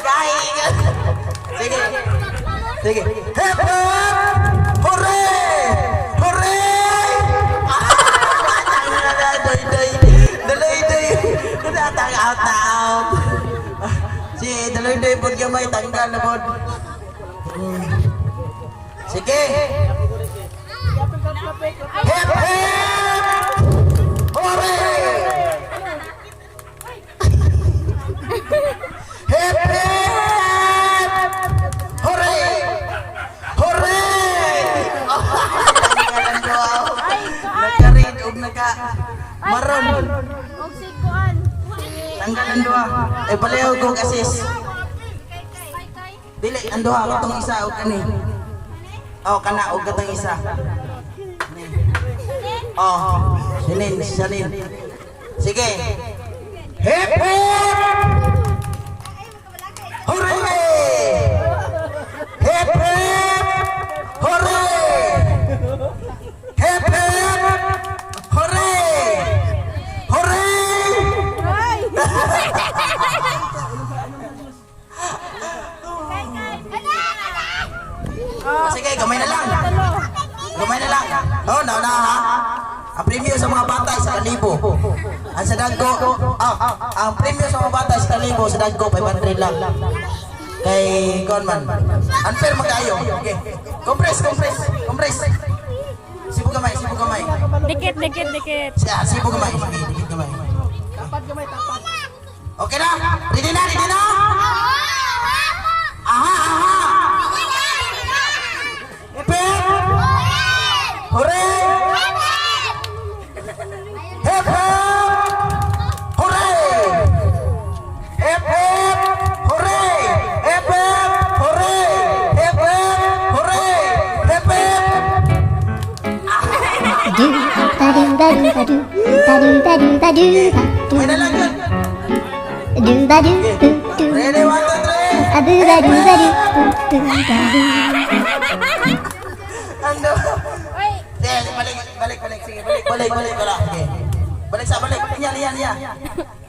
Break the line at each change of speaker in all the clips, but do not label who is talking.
Kaya. Sige. Sige. Hip hop! Hooray! Hooray! Daloy-doy. Tang out. Si daloy-doy pud gamay tanggal na pud. Sige. Hip hop! Hooray! Hip hop! Hooray! Hooray! Nagka-red o nagka-maroon.
Og si kuan.
Tanggal ang duha. Ay palayaw ko kasis. Dili, ang duha katong isa o kani. Oh, kana o katong isa. Oh, Shalin. Sige. Hip hop! Hooray! Hip hop! Hooray! Hip hop! Hooray! Hooray! Sige, gamay na lang. Oh, na ha. Ang premium sa mga bata sa 1,000. Ang sa dagko, ang premium sa mga bata sa 1,000, sa dagko 500 lang. Kay Conman. Unfair magkayo. Okay. Compress. Sibo gamay.
Dikit.
Sibo gamay. Dikit gamay.
Tapat gamay, tapat.
Okay na? Ready na? Aha. Hip hooray! Hip hop! Hooray! Hip hop! Hooray! Hip hop! Hooray! Hip hop! Hooray! Hip hop! May nalagyan. Ready, 1, 2, 3. Ando. Balik. Sige, balik ka lang. Okay. Balik. Liyan.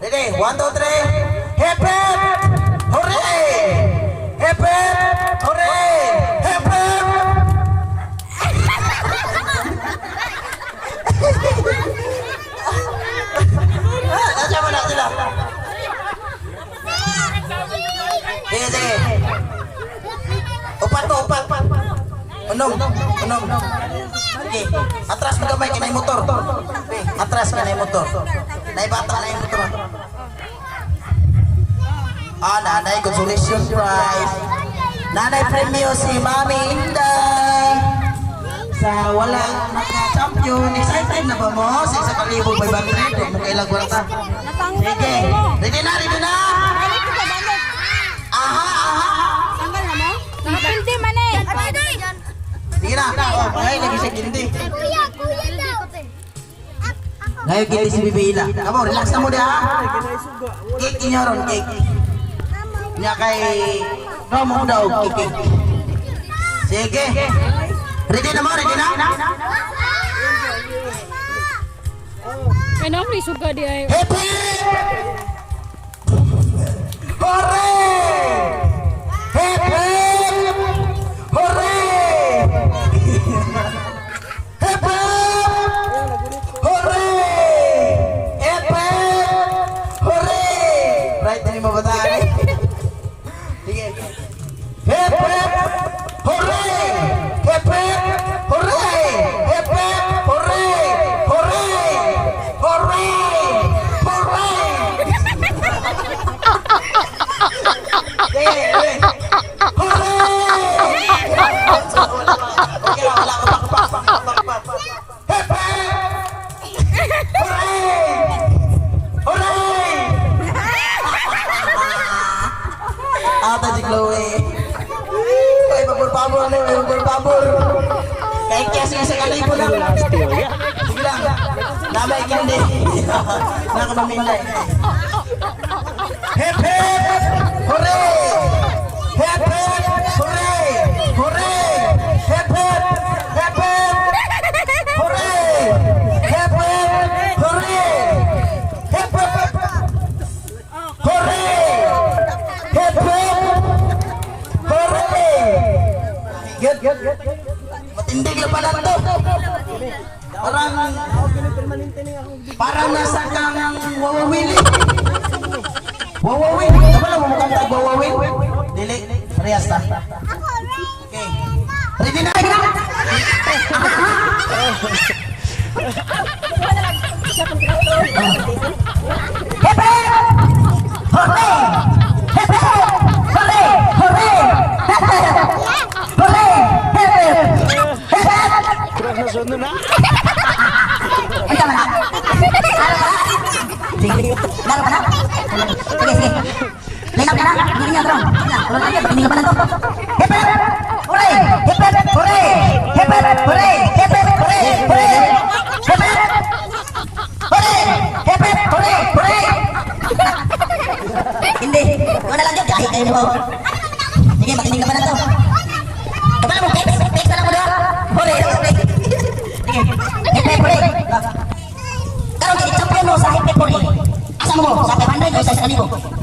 Ready, 1, 2, 3. Hip hop! Hooray! Hip hop! Hooray! Hip hop! Nasya mo na sila. Sige. Upat. Unong. Okay. Atras mo gamay kinay motor. Atras kinay motor. Naibata na yung motor. Nanay consolation prize. Nanay premyo si Mami Inday. Sa walang naka-champion. Excited na ba mo? Sa 1,500. Huwag mo kailang warta. Sige. Ready na? Aha.
Tanggal na mo? Nakapinti man eh.
Sige na. Ngayon lagi siya gindi.
Kuya daw.
Ngayon gindi si Bibila. Kamu, relax na mo dia. Cake inyo ron, cake. Nya kay Romo daw, cake. Sige. Ready na?
Kanang ni suga di ay.
Happy! Hooray! Happy! Hooray! Happy! Hooray! Happy! Hooray! Right, ini mau bataan. Sige. Happy! Hooray! Happy! Hooray! Happy! Hooray! Hooray! Hooray! Hooray! Ata si Chloe. Ay, pabor-pabor na, pabor-pabor. Kahit kaya siya sa kalibo lang. Sige lang. Namay kindi. Nakamaminday. Hip hip! Hooray! Hip hip! Hooray! Hooray! Hip hip! Hip hip! Hooray! Hip hip! Hooray! Hip hip! Hooray! Hip Matindig na pala to. Parang nasa kang wawawili. Wawawili. Ano lang mo mukhang tag-wawawili? Dili. Parehas ta. Okay. Ready na? Hepe! Hore! Hepe! Hore! Hore! Hepe! Hore! Hepe! Hepe! Ikaw na. Sige, laro ka na. Sige, sige. Linap ka na. Hindi niya, bro. Ulang lagi, hindi ka pa na to. Hepe! Hore! Hepe! Hore! Hepe! Hore! Hepe! Hore! Hore! Hepe! Hore! Hepe! Hore! Hore! Hindi. Ikaw na lang dyan. Kahit kayo mo. Sige, makinig ka pa na to. Kapala mo, pex na lang mo doon. Hore! Hore! Sige. Hepe! Hore! Karong kini champion mo sa Hepe! Hore! Asa mo? Sa 500 o sa 1,000?